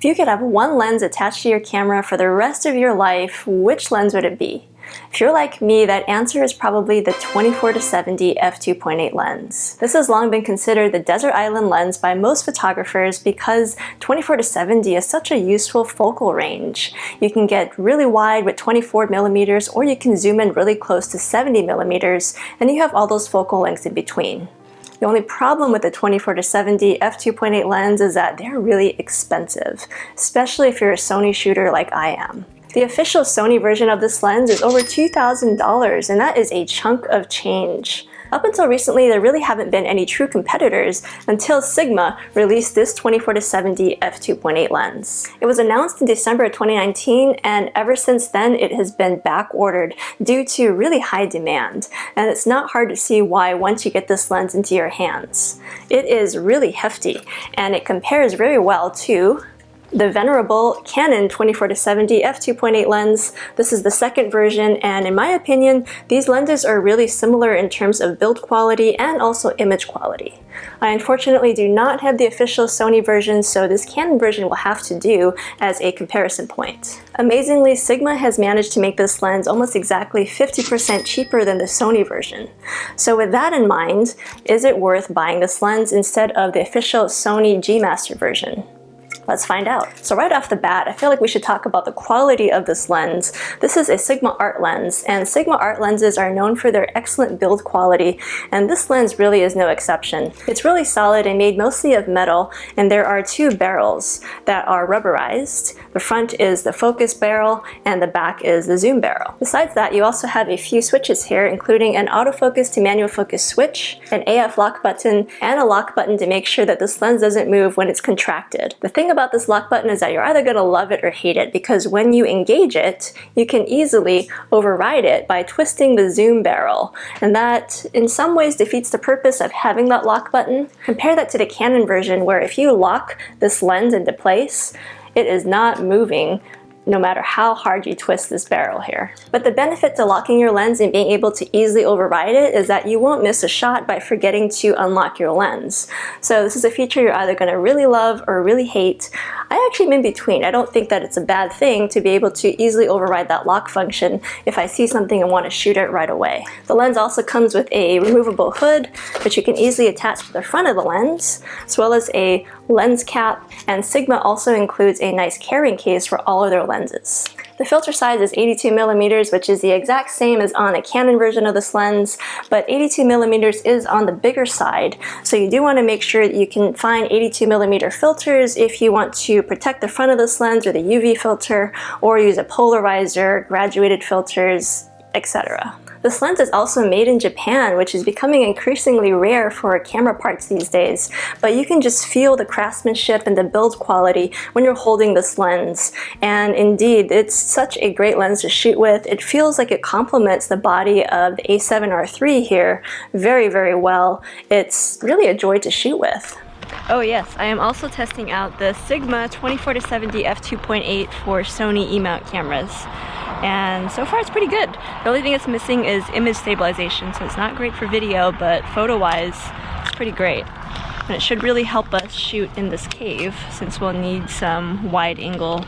If you could have one lens attached to your camera for the rest of your life, which lens would it be? If you're like me, that answer is probably the 24-70 f2.8 lens. This has long been considered the desert island lens by most photographers because 24-70 is such a useful focal range. You can get really wide with 24mm, or you can zoom in really close to 70mm, and you have all those focal lengths in between. The only problem with the 24-70 f2.8 lens is that they're really expensive, especially if you're a Sony shooter like I am. The official Sony version of this lens is over $2,000, and that is a chunk of change. Up until recently, there really haven't been any true competitors until Sigma released this 24-70 f2.8 lens. It was announced in December of 2019, and ever since then it has been back-ordered due to really high demand. And it's not hard to see why once you get this lens into your hands. It is really hefty, and it compares very well to the venerable Canon 24-70 f2.8 lens. This is the second version, and in my opinion, these lenses are really similar in terms of build quality and also image quality. I unfortunately do not have the official Sony version, so this Canon version will have to do as a comparison point. Amazingly, Sigma has managed to make this lens almost exactly 50% cheaper than the Sony version. So with that in mind, is it worth buying this lens instead of the official Sony G Master version? Let's find out. So right off the bat, I feel like we should talk about the quality of this lens. This is a Sigma Art lens, and Sigma Art lenses are known for their excellent build quality, and this lens really is no exception. It's really solid and made mostly of metal, and there are two barrels that are rubberized. The front is the focus barrel, and the back is the zoom barrel. Besides that, you also have a few switches here, including an autofocus to manual focus switch, an AF lock button, and a lock button to make sure that this lens doesn't move when it's contracted. The thing about this lock button is that you're either going to love it or hate it, because when you engage it, you can easily override it by twisting the zoom barrel, and that in some ways defeats the purpose of having that lock button. Compare that to the Canon version, where if you lock this lens into place, it is not moving no matter how hard you twist this barrel here. But the benefit to locking your lens and being able to easily override it is that you won't miss a shot by forgetting to unlock your lens. So this is a feature you're either going to really love or really hate. I actually am in between. I don't think that it's a bad thing to be able to easily override that lock function if I see something and want to shoot it right away. The lens also comes with a removable hood, which you can easily attach to the front of the lens, as well as a lens cap, and Sigma also includes a nice carrying case for all of their lenses. The filter size is 82mm, which is the exact same as on the Canon version of this lens, but 82mm is on the bigger side, so you do want to make sure that you can find 82mm filters if you want to protect the front of this lens with a UV filter, or use a polarizer, graduated filters, etc. This lens is also made in Japan, which is becoming increasingly rare for camera parts these days, but you can just feel the craftsmanship and the build quality when you're holding this lens. And indeed, it's such a great lens to shoot with. It feels like it complements the body of the A7R III here very, very well. It's really a joy to shoot with. Oh yes, I am also testing out the Sigma 24-70 f2.8 for Sony E-mount cameras. And so far it's pretty good. The only thing it's missing is image stabilization, so it's not great for video, but photo-wise, it's pretty great. And it should really help us shoot in this cave, since we'll need some wide-angle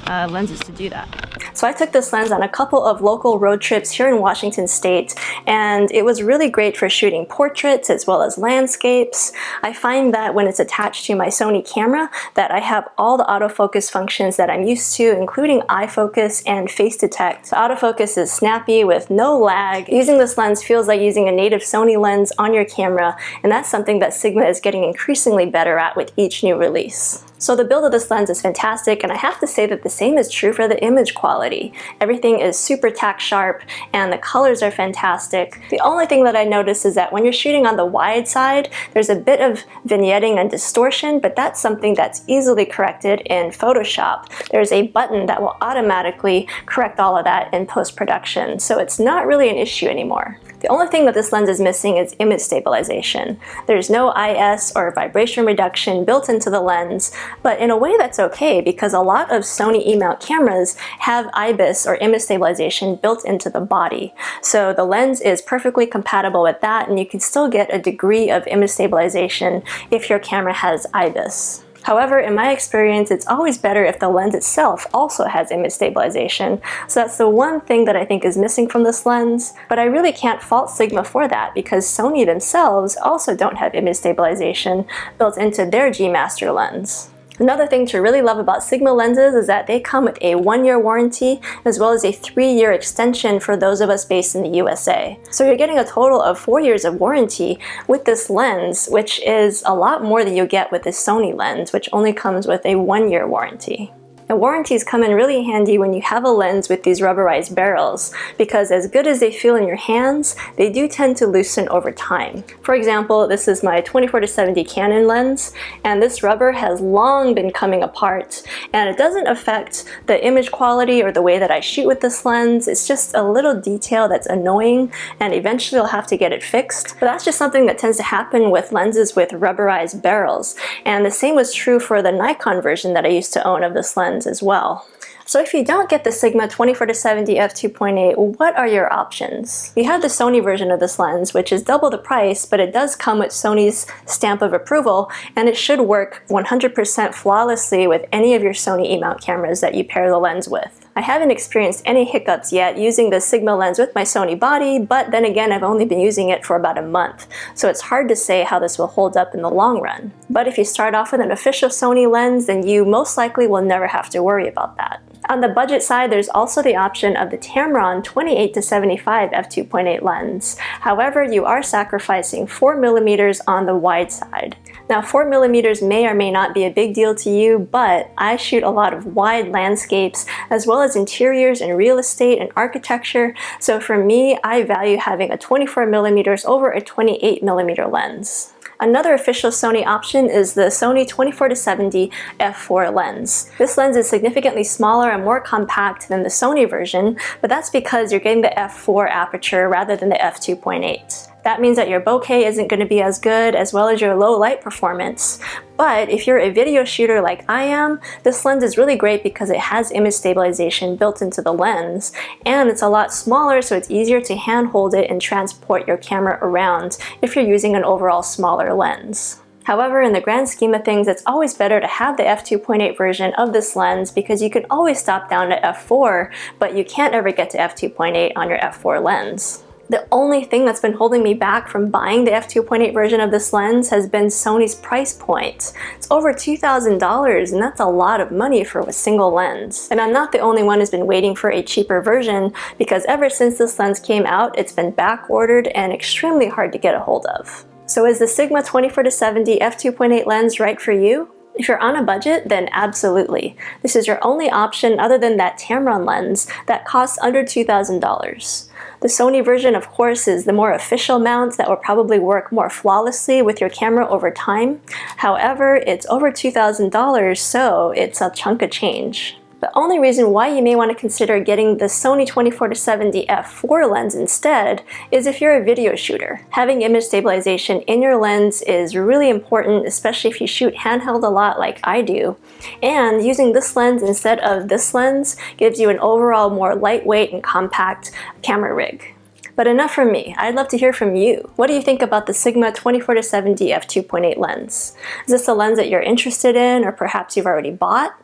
lenses to do that. So I took this lens on a couple of local road trips here in Washington State, and it was really great for shooting portraits as well as landscapes. I find that when it's attached to my Sony camera that I have all the autofocus functions that I'm used to, including eye focus and face detect. So autofocus is snappy with no lag. Using this lens feels like using a native Sony lens on your camera, and that's something that Sigma is getting increasingly better at with each new release. So the build of this lens is fantastic, and I have to say that the same is true for the image quality. Everything is super tack sharp, and the colors are fantastic. The only thing that I noticed is that when you're shooting on the wide side, there's a bit of vignetting and distortion, but that's something that's easily corrected in Photoshop. There's a button that will automatically correct all of that in post-production, so it's not really an issue anymore. The only thing that this lens is missing is image stabilization. There's no IS or vibration reduction built into the lens, but in a way that's okay because a lot of Sony E-mount cameras have IBIS or image stabilization built into the body. So the lens is perfectly compatible with that, and you can still get a degree of image stabilization if your camera has IBIS. However, in my experience, it's always better if the lens itself also has image stabilization. So that's the one thing that I think is missing from this lens, but I really can't fault Sigma for that because Sony themselves also don't have image stabilization built into their G Master lens. Another thing to really love about Sigma lenses is that they come with a 1-year warranty as well as a 3-year extension for those of us based in the USA. So you're getting a total of 4 years of warranty with this lens, which is a lot more than you get with this Sony lens, which only comes with a 1-year warranty. And warranties come in really handy when you have a lens with these rubberized barrels, because as good as they feel in your hands, they do tend to loosen over time. For example, this is my 24-70 Canon lens, and this rubber has long been coming apart, and it doesn't affect the image quality or the way that I shoot with this lens. It's just a little detail that's annoying, and eventually I'll have to get it fixed. But that's just something that tends to happen with lenses with rubberized barrels, and the same was true for the Nikon version that I used to own of this lens as well. So if you don't get the Sigma 24-70 f2.8, what are your options? You have the Sony version of this lens, which is double the price, but it does come with Sony's stamp of approval, and it should work 100% flawlessly with any of your Sony E-mount cameras that you pair the lens with. I haven't experienced any hiccups yet using the Sigma lens with my Sony body, but then again, I've only been using it for about a month, so it's hard to say how this will hold up in the long run. But if you start off with an official Sony lens, then you most likely will never have to worry about that. On the budget side, there's also the option of the Tamron 28-75 f2.8 lens. However, you are sacrificing 4mm on the wide side. Now, 4mm may or may not be a big deal to you, but I shoot a lot of wide landscapes as well as interiors and real estate and architecture, so for me, I value having a 24mm over a 28mm lens. Another official Sony option is the Sony 24-70 f4 lens. This lens is significantly smaller and more compact than the Sony version, but that's because you're getting the f4 aperture rather than the f2.8. That means that your bokeh isn't going to be as good, as well as your low light performance. But if you're a video shooter like I am, this lens is really great because it has image stabilization built into the lens, and it's a lot smaller, so it's easier to handhold it and transport your camera around if you're using an overall smaller lens. However, in the grand scheme of things, it's always better to have the f2.8 version of this lens because you can always stop down to f4, but you can't ever get to f2.8 on your f4 lens. The only thing that's been holding me back from buying the f2.8 version of this lens has been Sony's price point. It's over $2,000, and that's a lot of money for a single lens. And I'm not the only one who's been waiting for a cheaper version, because ever since this lens came out, it's been back-ordered and extremely hard to get a hold of. So is the Sigma 24-70 f2.8 lens right for you? If you're on a budget, then absolutely. This is your only option other than that Tamron lens that costs under $2,000. The Sony version, of course, is the more official mount that will probably work more flawlessly with your camera over time. However, it's over $2,000, so it's a chunk of change. The only reason why you may want to consider getting the Sony 24-70 f4 lens instead is if you're a video shooter. Having image stabilization in your lens is really important, especially if you shoot handheld a lot like I do. And using this lens instead of this lens gives you an overall more lightweight and compact camera rig. But enough from me. I'd love to hear from you. What do you think about the Sigma 24-70 f2.8 lens? Is this a lens that you're interested in, or perhaps you've already bought?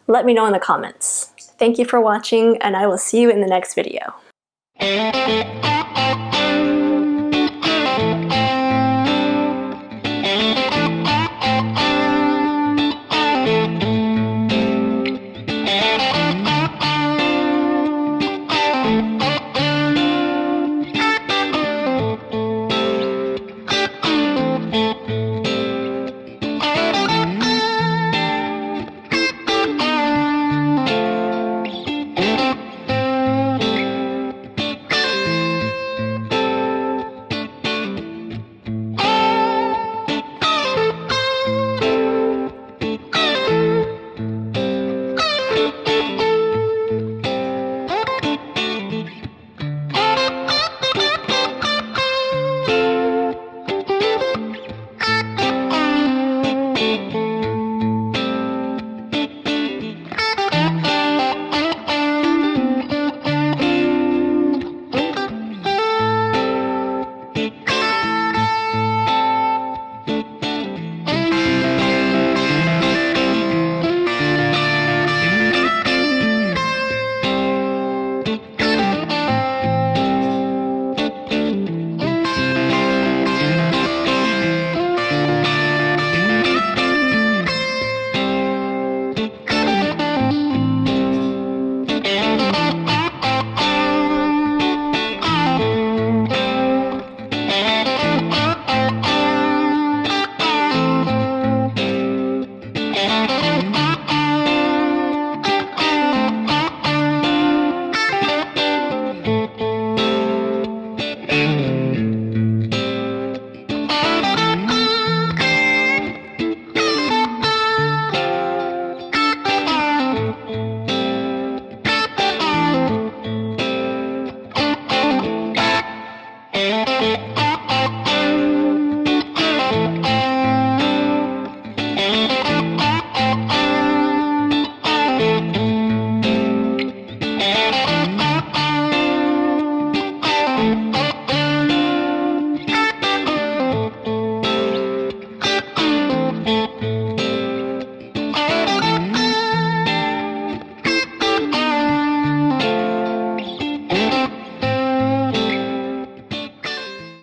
Let me know in the comments. Thank you for watching, and I will see you in the next video.